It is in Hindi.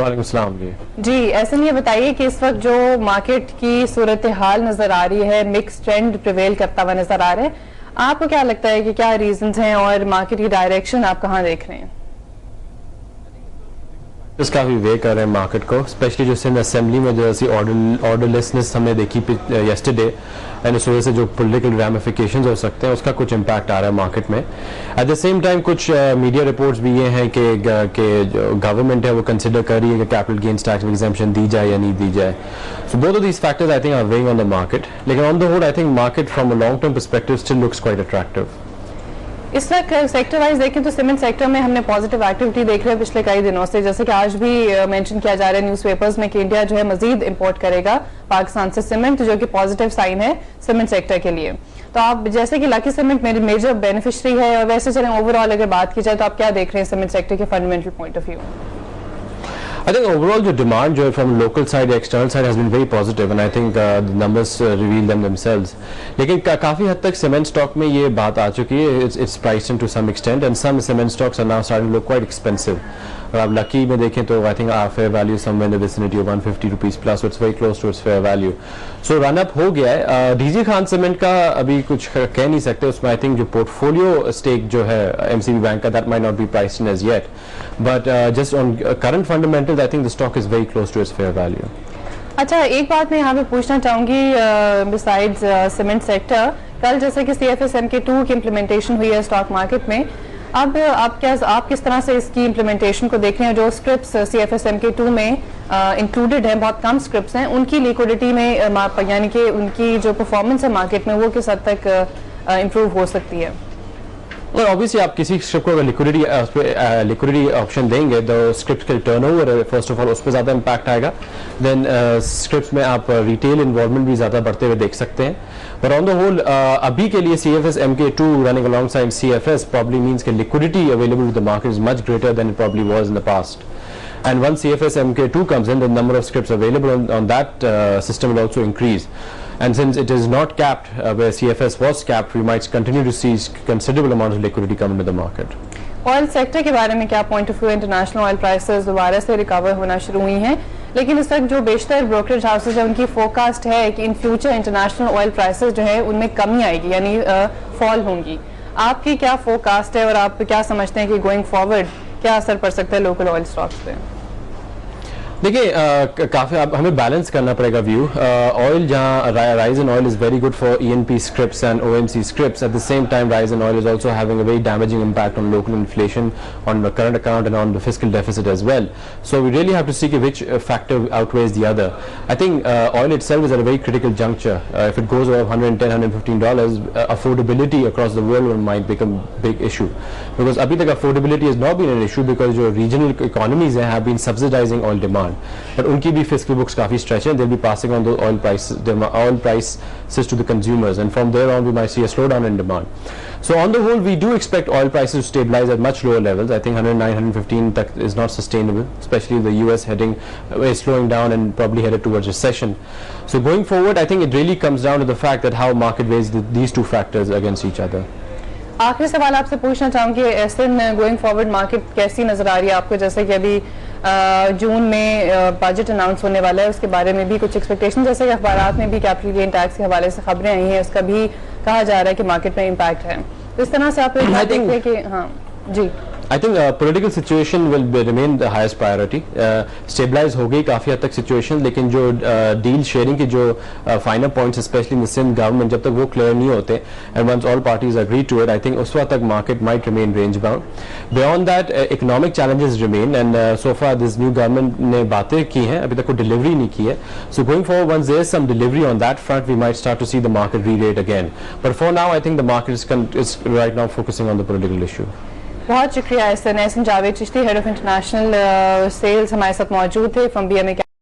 वालेकुम सलाम जी ऐसे में ये बताइए कि इस वक्त जो मार्केट की सूरत हाल नजर आ रही है, मिक्स ट्रेंड प्रिवेल करता हुआ नजर आ रहा है, आपको क्या लगता है कि क्या रीजंस हैं और मार्केट की डायरेक्शन आप कहाँ देख रहे हैं? काफी वे कर रहे हैं मार्केट को, स्पेशली जो सिंध असेंबली में जो ऐसी ऑर्डरलेसनेस हमने देखी येस्टरडे एंड उस वजह से जो पॉलिटिकल रैमिफिकेशंस हो सकते हैं उसका कुछ इम्पैक्ट आ रहा है मार्केट में। एट द सेम टाइम कुछ मीडिया रिपोर्ट्स भी ये हैं कि जो गवर्नमेंट है वो कंसिडर कर रही है कि कैपिटल गेन्स टैक्स एग्जेम्पशन दी जाए या नहीं दी जाए। So both of these factors I think are weighing on the market, लेकिन on the whole I think market from a long term perspective still looks quite attractive. इस वक्त सेक्टर वाइज देखें तो सीमेंट सेक्टर में हमने पॉजिटिव एक्टिविटी देख रहे हैं पिछले कई दिनों से, जैसे कि आज भी मेंशन किया जा रहा है न्यूज़पेपर्स में कि इंडिया जो है मजीद इंपोर्ट करेगा पाकिस्तान से सीमेंट, जो कि पॉजिटिव साइन है सीमेंट सेक्टर के लिए। तो आप जैसे कि लकी सीमेंट मेरी मेजर बेनिफिशियरी है, और वैसे चलें ओवरऑल अगर बात की जाए तो आप क्या देख रहे हैं सीमेंट सेक्टर के fundamental point of view? I think overall the demand from local side, external side has been very positive, and I think the numbers reveal them themselves. लेकिन काफी हद तक cement stock में ये बात आ चुकी है, it's priced in to some extent, and some cement stocks are now starting to look quite expensive. और आप लकी में देखें तो I think our fair value somewhere in the vicinity of 150 rupees plus, so it's very close to its fair value. So run up हो गया है। डीजी खान सीमेंट का अभी कुछ कह नहीं सकते, उसमें I think जो पोर्टफोलियो स्टेक जो है MCB बैंक का that might not be priced in as yet, but just on current fundamentals I think the stock is very close to its fair value. अच्छा, एक बात मैं यहाँ पे पूछना चाहूंगी बिसाइड्स सीमेंट सेक्टर, कल जैसे कि CFSMK2 की इम्प्लीमेंटेशन हुई है स्टॉक मार्केट में, अब आप किस तरह से इसकी इम्प्लीमेंटेशन को देख रहे हैं? जो स्क्रिप्ट्स CFSMK2 में इंक्लूडेड हैं, बहुत कम स्क्रिप्ट्स हैं, उनकी लिक्विडिटी में यानी कि उनकी जो परफॉर्मेंस है मार्केट में वो किस हद तक इम्प्रूव हो सकती है? और ऑब्वियसली आप किसी स्क्रिप्ट को अगर लिक्विडिटी ऑप्शन देंगे तो स्क्रिप्ट के टर्नओवर फर्स्ट ऑफ ऑल उस पर ज़्यादा इम्पैक्ट आएगा, देन स्क्रिप्ट्स में आप रिटेल इन्वॉल्वमेंट भी ज़्यादा बढ़ते हुए देख सकते हैं। पर ऑन द होल अभी के लिए CFSMK2 running alongside CFS probably means कि liquidity available to the market is much greater than it probably was in the past. And once CFSMK2 comes in, the number of scripts available on that system will also increase. And since it is not capped where CFS was capped, we might continue to see considerable amount of liquidity come into the market. Oil sector के बारे में क्या point of view? International oil prices दोबारा से रिकवर होना शुरू हुई हैं, लेकिन इस वक्त जो बेशतर ब्रोकरेज हाउसेज है उनकी फोरकास्ट है कि in future international oil prices जो है उनमें कमी आएगी, यानी फॉल होंगी। आपकी क्या फोरकास्ट है और आप क्या समझते हैं कि गोइंग फॉरवर्ड क्या असर पड़ सकता है लोकल ऑयल स्टॉक्स पे? देखिए काफ़ी हमें बैलेंस करना पड़ेगा व्यू। ऑयल जहाँ rise in oil is very good for ENP scripts and OMC scripts. At the same time, rise in oil is also having a very damaging impact on local inflation, on the current account and on the fiscal deficit as well. So we really have to see which factor outweighs the other. I think oil itself is at a very critical juncture. If it goes over $110, $115, affordability across the world might become a big issue. Because abhi tak affordability has not been an issue because your regional economies have been subsidizing oil demand. But उनकी भी fiscal books काफी stretch हैं, they'll be passing on the oil prices to the consumers, and from there on we might see a slowdown in demand. So on the whole, we do expect oil prices to stabilize at much lower levels. I think 109, 115 is not sustainable, especially the US is slowing down and probably headed towards recession. So going forward, I think it really comes down to the fact that how market weighs these two factors against each other. आखिरी सवाल आपसे पूछना चाहूंगी, ऐसे गोइंग फॉरवर्ड मार्केट कैसी नजर आ रही है आपको? जैसे कि अभी जून में बजट अनाउंस होने वाला है, उसके बारे में भी कुछ एक्सपेक्टेशन, जैसे कि अखबारात में भी कैपिटल गेन टैक्स के हवाले से खबरें आई हैं, उसका भी कहा जा रहा है कि मार्केट में इम्पैक्ट है, तो इस तरह से आप देखते हैं कि हाँ जी I think political situation will remain the highest priority. Stabilize हो गई काफ़ी हद तक situation, लेकिन जो deal sharing की जो final points, especially in the Sindh government, जब तक वो clear नहीं होते, and once all parties agree to it, I think उस वक्त तक market might remain range bound. Beyond that, economic challenges remain, and so far this new government ने बातें की हैं, अभी तक कोई delivery नहीं की है. So going forward, once there is some delivery on that front, we might start to see the market re-rate again. But for now, I think the market is right now focusing on the political issue. बहुत शुक्रिया। Ehsan Javed Chishti, head of international sales हमारे साथ मौजूद थे फ्रॉम BMA।